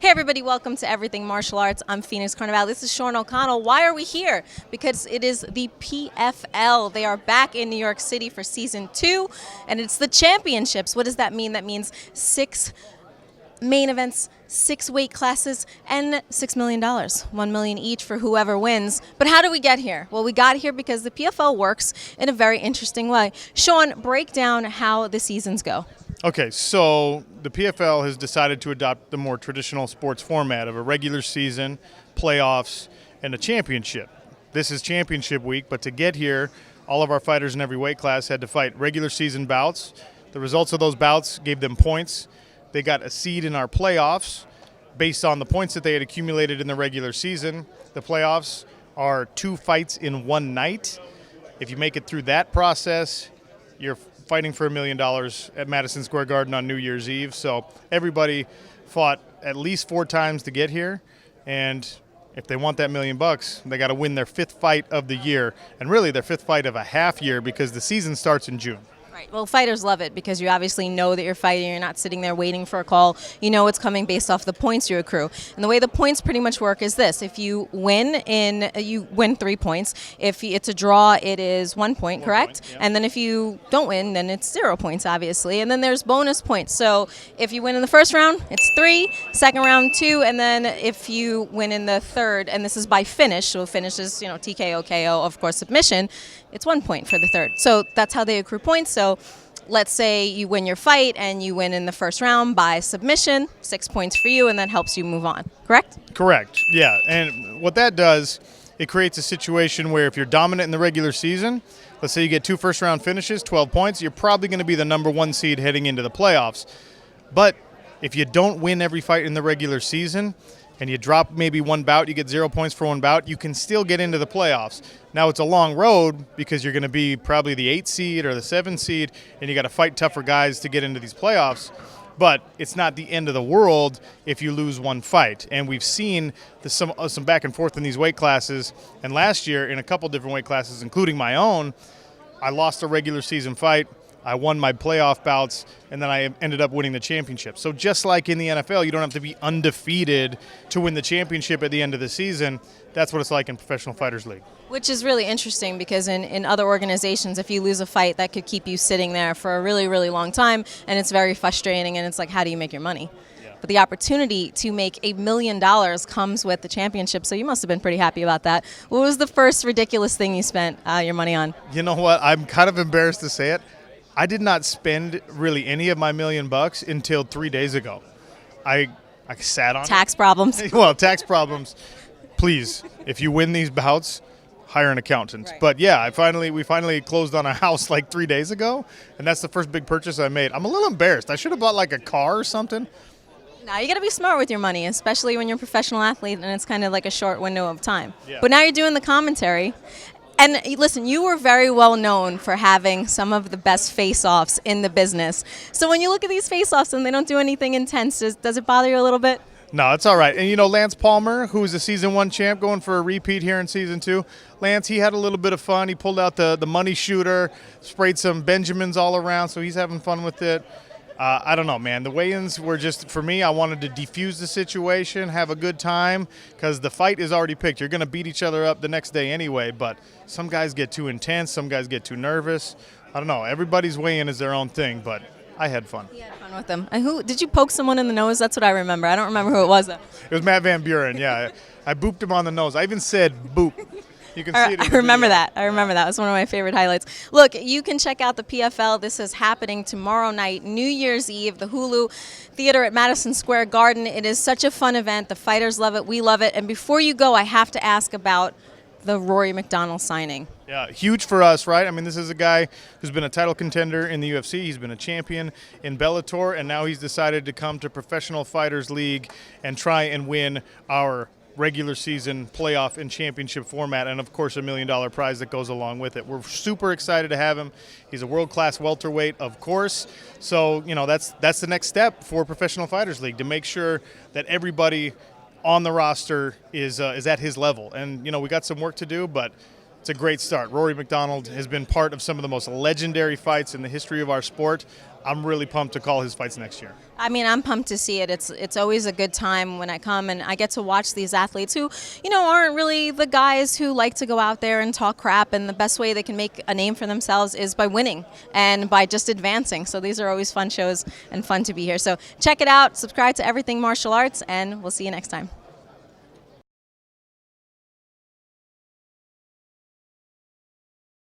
Hey everybody, welcome to Everything Martial Arts. I'm Phoenix Carnival. This is Sean O'Connell. Why are we here? Because it is the PFL. They are back in New York City for season 2, and it's the championships. What does that mean? That means 6 main events, 6 weight classes, and $6 million. $1 million each for whoever wins. But how do we get here? Well, we got here because the PFL works in a very interesting way. Sean, break down how the seasons go. Okay, so the PFL has decided to adopt the more traditional sports format of a regular season, playoffs, and a championship. This is championship week, but to get here, all of our fighters in every weight class had to fight regular season bouts. The results of those bouts gave them points. They got a seed in our playoffs based on the points that they had accumulated in the regular season. The playoffs are 2 fights in one night. If you make it through that process, you're fighting for $1 million at Madison Square Garden on New Year's Eve. So everybody fought at least 4 times to get here, and if they want that $1 million, they got to win their 5th fight of the year, and really their 5th fight of a half year because the season starts in June. Right. Well, fighters love it because you obviously know that you're fighting. You're not sitting there waiting for a call. You know it's coming based off the points you accrue. And the way the points pretty much work is this. If you win, you win 3 points. If it's a draw, it is 1 point, correct? Point, yeah. And then if you don't win, then it's 0 points, obviously. And then there's bonus points. So if you win in the first round, it's 3, second round 2, and then if you win in the third, and this is by finish, so finish is, TKO, KO, of course, submission, it's 1 point for the third. So that's how they accrue points. So let's say you win your fight and you win in the first round by submission, 6 points for you, and that helps you move on, correct? Correct, yeah. And what that does, it creates a situation where if you're dominant in the regular season, let's say you get 2 first-round finishes, 12 points, you're probably going to be the number 1 seed heading into the playoffs. But if you don't win every fight in the regular season and you drop maybe 1 bout, you get 0 points for 1 bout, you can still get into the playoffs. Now, it's a long road because you're going to be probably the 8 seed or the 7 seed, and you got to fight tougher guys to get into these playoffs. But it's not the end of the world if you lose 1 fight. And we've seen some back and forth in these weight classes. And last year, in a couple different weight classes, including my own, I lost a regular season fight. I won my playoff bouts, and then I ended up winning the championship. So just like in the NFL, you don't have to be undefeated to win the championship at the end of the season. That's what it's like in Professional Fighters League. Which is really interesting because in other organizations, if you lose a fight, that could keep you sitting there for a really, really long time, and it's very frustrating, and it's like, how do you make your money? Yeah. But the opportunity to make $1 million comes with the championship, so you must have been pretty happy about that. What was the first ridiculous thing you spent your money on? You know what? I'm kind of embarrassed to say it. I did not spend really any of my $1 million until 3 days ago. I sat on tax problems. Well, tax problems. Please, if you win these bouts, hire an accountant. Right. But yeah, we finally closed on a house like 3 days ago, and that's the first big purchase I made. I'm a little embarrassed. I should have bought like a car or something. Now you got to be smart with your money, especially when you're a professional athlete and it's kind of like a short window of time. Yeah. But now you're doing the commentary. And listen, you were very well known for having some of the best face-offs in the business. So when you look at these face-offs and they don't do anything intense, does it bother you a little bit? No, it's all right. And, Lance Palmer, who was a Season 1 champ, going for a repeat here in Season 2. Lance, he had a little bit of fun. He pulled out the money shooter, sprayed some Benjamins all around, so he's having fun with it. I don't know, man. The weigh-ins were just, for me, I wanted to defuse the situation, have a good time, because the fight is already picked. You're going to beat each other up the next day anyway, but some guys get too intense, some guys get too nervous. I don't know. Everybody's weigh-in is their own thing, but I had fun. You had fun with them. And who did you poke someone in the nose? That's what I remember. I don't remember who it was, though. It was Matt Van Buren, yeah. I booped him on the nose. I even said boop. You can see it. I remember that. I remember that. It was one of my favorite highlights. Look, you can check out the PFL. This is happening tomorrow night, New Year's Eve, the Hulu Theater at Madison Square Garden. It is such a fun event. The fighters love it. We love it. And before you go, I have to ask about the Rory MacDonald signing. Yeah, huge for us, right? I mean, this is a guy who's been a title contender in the UFC. He's been a champion in Bellator, and now he's decided to come to Professional Fighters League and try and win our regular season playoff and championship format, and of course $1 million prize that goes along with it. We're super excited to have him. He's a world-class welterweight, of course. So that's the next step for Professional Fighters League, to make sure that everybody on the roster is at his level. And we got some work to do, but it's a great start. Rory MacDonald has been part of some of the most legendary fights in the history of our sport. I'm really pumped to call his fights next year. I mean, I'm pumped to see it. It's always a good time when I come and I get to watch these athletes who, aren't really the guys who like to go out there and talk crap. And the best way they can make a name for themselves is by winning and by just advancing. So these are always fun shows and fun to be here. So check it out. Subscribe to Everything Martial Arts, and we'll see you next time.